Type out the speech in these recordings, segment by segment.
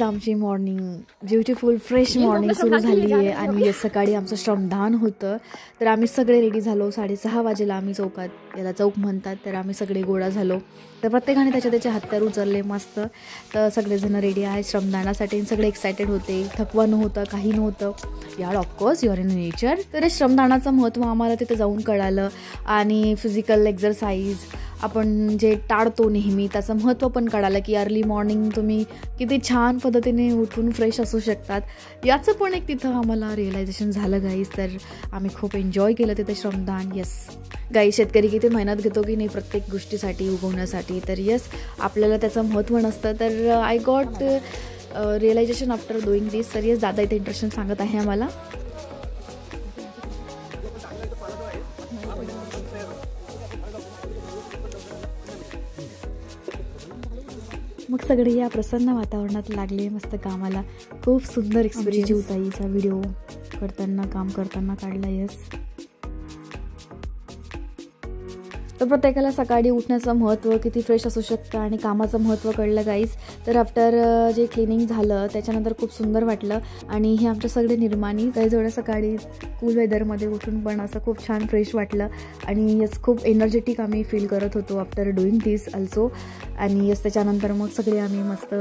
आमची morning beautiful fresh morning सुरू झाली आहे आणि सकाळी आमचं श्रमदान होतं. तर आम्ही सगळे रेडी झालो. 6:30 वाजेला आम्ही चौकात, याला चौक म्हणतात, तर आम्ही सगळे गोळा झालो. तर प्रत्येकाने त्याचे हत्यार उचलले मस्त. तर सगळेजण रेडी आहेत श्रमदानासाठी. सगळे एक्सायटेड होते. थकवा नव्हतं, काही नव्हतं. यार ऑफकोर्स युअर इन नेचर. तर श्रमदानाचं महत्त्व आम्हाला तिथं जाऊन कळालं. आणि फिजिकल एक्झरसाइज आपण जे टाळतो नेहमी त्याचं महत्त्व पण कळालं की अर्ली मॉर्निंग तुम्ही किती छान पद्धतीने उठून फ्रेश असू शकतात. याचं पण एक तिथं आम्हाला रिअलायझेशन झालं गाईज. तर आम्ही खूप एन्जॉय केलं तिथे श्रमदान. येस गाई, शेतकरी किती मेहनत घेतो की नाही प्रत्येक गोष्टीसाठी उगवण्यासाठी. तर येस आपल्याला त्याचं महत्त्व नसतं. तर I got realization after doing this. तर येस दादा इथे इंटरेस्टिंग सांगत आहे आम्हाला. मग सगळे या प्रसन्न वातावरणात लागले मस्त कामाला. खूप सुंदर एक्सपिरियन्स जीवताईचा व्हिडिओ करताना काम करताना काढला. येस तर प्रत्येकाला सकाळी उठण्याचं महत्त्व, किती फ्रेश असू शकतं आणि कामाचं महत्त्व कळलं गाईज. तर आफ्टर जे क्लिनिंग झालं त्याच्यानंतर खूप सुंदर वाटलं. आणि हे आमच्या सगळे निर्माणी गाईजवळ सकाळी कूल वेदरमध्ये उठून पण असं खूप छान फ्रेश वाटलं. आणि यस खूप एनर्जेटिक आम्ही फील करत होतो आफ्टर डुईंग दिस अल्सो. आणि यस त्याच्यानंतर मग सगळे आम्ही मस्त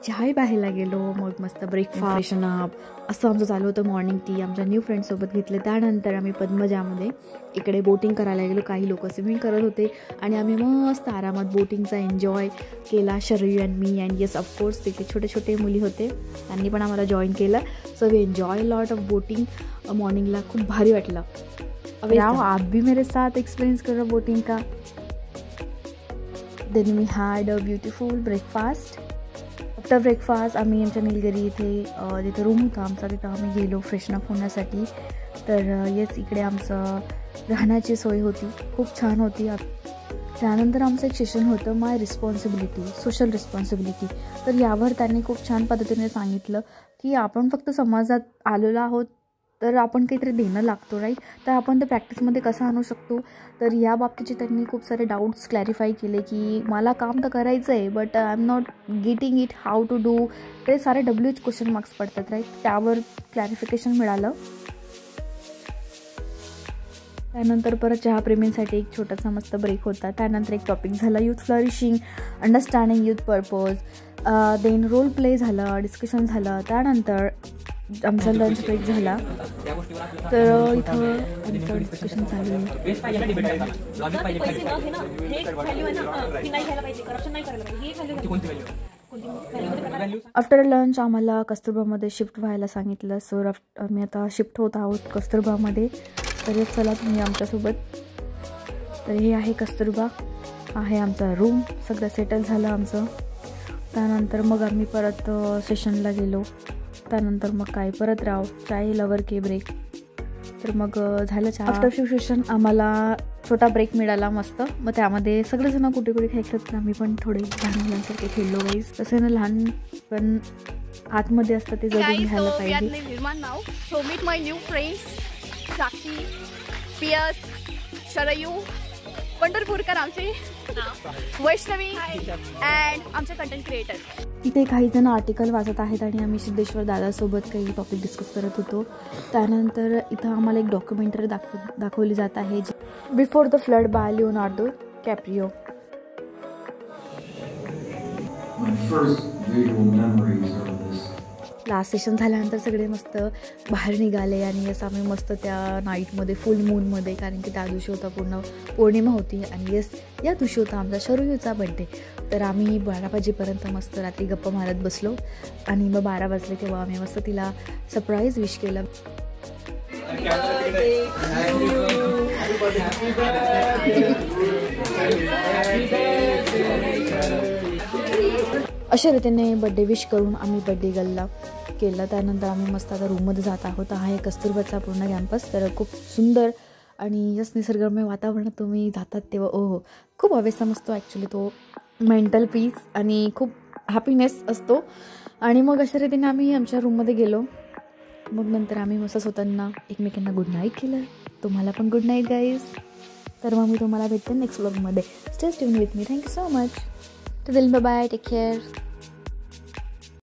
चाय प्यायला गेलो. मग मस्त ब्रेकफास्ट अप असं आमचं चालू होतं. मॉर्निंग टी आमच्या न्यू फ्रेंडसोबत घेतलं. त्यानंतर आम्ही पद्मजामध्ये इकडे बोटिंग करायला गेलो. काही लोक स्विमिंग करत होते आणि आम्ही मस्त आरामात बोटिंगचा एन्जॉय केला. शरयू अँड मी अँड येस ऑफकोर्स तिथे छोटे छोटे मुली होते, त्यांनी पण आम्हाला जॉईन केलं. So we enjoy lot of boating. मॉर्निंगला खूप भारी वाटलं. अब आप भी मेरे साथ एक्सपीरियंस करो बोटिंग का. Then we had a beautiful breakfast. After breakfast आम्ही आमच्या निलगिरी इथे जिथे रूम होता आमचा तिथं आम्ही गेलो फ्रेशनअप होण्यासाठी. तर येस इकडे आमचं राहण्याची सोय होती, खूप छान होती. त्यानंतर आमचं एक सेशन होतं माय रिस्पॉन्सिबिलिटी, सोशल रिस्पॉन्सिबिलिटी. तर यावर त्यांनी खूप छान पद्धतीने सांगितलं की आपण फक्त समाजात आलेलो आहोत तर आपण काहीतरी देणं लागतो राईट. तर आपण ते प्रॅक्टिसमध्ये कसं आणू शकतो. तर या बाबतीचे त्यांनी खूप सारे डाऊट्स क्लॅरिफाय केले की मला काम तर करायचं आहे but I am not getting it how to do. ते सारे WH क्वेश्चन मार्क्स पडतात राईट. त्यावर क्लॅरिफिकेशन मिळालं. त्यानंतर परत चहाप्रेमींसाठी एक छोटासा मस्त ब्रेक होता. त्यानंतर एक टॉपिक झाला youth flourishing, understanding youth purpose. Then role play झालं, डिस्कशन झालं. त्यानंतर आमचा लंच ब्रेक झाला. तर इथं आमचं डिस्कशन चालू आहे. आफ्टर लंच आम्हाला कस्तुरबामध्ये शिफ्ट व्हायला सांगितलं. सो आम्ही आता शिफ्ट होत आहोत कस्तुरबामध्ये. तर चला तुम्ही आमच्यासोबत. तर हे आहे कस्तुरबा, आहे आमचा रूम. सगळं सेटल झालं आमचं. त्यानंतर मग आम्ही परत सेशनला गेलो. त्यानंतर मग काय परत राव चाय लवर के ब्रेक. तर मग झालं चहा. आफ्टर शिफ्ट सेशन आम्हाला छोटा ब्रेक मिळाला मस्त. मग त्यामध्ये सगळेजण कुठे कुठे खेळतात, आम्ही पण थोडे लहान मुलांसारखे खेळलो गाईज. तसं ना लहान पण आतमध्ये असतं ते जगून घ्यायला पाहिजे. सो मीट माय न्यू फ्रेंड्स साक्षी, पियस, शरयू, पंढरपूरकर आमचे, वैष्णवी अँड आमचे कंटेंट क्रिएटर. इथे काही जण आर्टिकल वाचत आहेत आणि आम्ही सिद्धेश्वर दादासोबत काही टॉपिक डिस्कस करत होतो. त्यानंतर इथं आम्हाला एक डॉक्युमेंटरी दाखवली जात आहे, before the flood by Leonardo Caprio. Last session झाल्यानंतर सगळे मस्त बाहेर निघाले आणि असं आम्ही मस्त त्या नाईटमध्ये फुल मूनमध्ये, कारण की त्या दिवशी होता पूर्ण पौर्णिमा होती आणि येस या दिवशी होता आमचा शरयूचा बड्डे. तर आम्ही 12 वाजेपर्यंत मस्त रात्री गप्पा मारत बसलो आणि मग 12 वाजले तेव्हा आम्ही मस्त तिला सरप्राईज विश केलं. अशा रीतीने बड्डे विश करून आम्ही बड्डे गर्लला केलं. त्यानंतर आम्ही मस्त आता रूममध्ये जात आहोत. हा आहे कस्तुरबाचा पूर्ण कॅम्पस. तर खूप सुंदर आणि जस्ट निसर्गरम्य वातावरणात तुम्ही जातात तेव्हा खूप अवेसम असतो ॲक्च्युली तो मेंटल पीस आणि खूप हॅपीनेस असतो. आणि मग अशा रीतीने आम्ही आमच्या रूममध्ये गेलो. मग नंतर आम्ही मस्त स्वतःना एकमेकांना गुड नाईट केलं. तुम्हाला पण गुड नाईट गाईज. तर मग मी तुम्हाला भेटते नेक्स्ट व्लॉगमध्ये. Stay tune with me. Thank you so much. Till bye bye. Take care.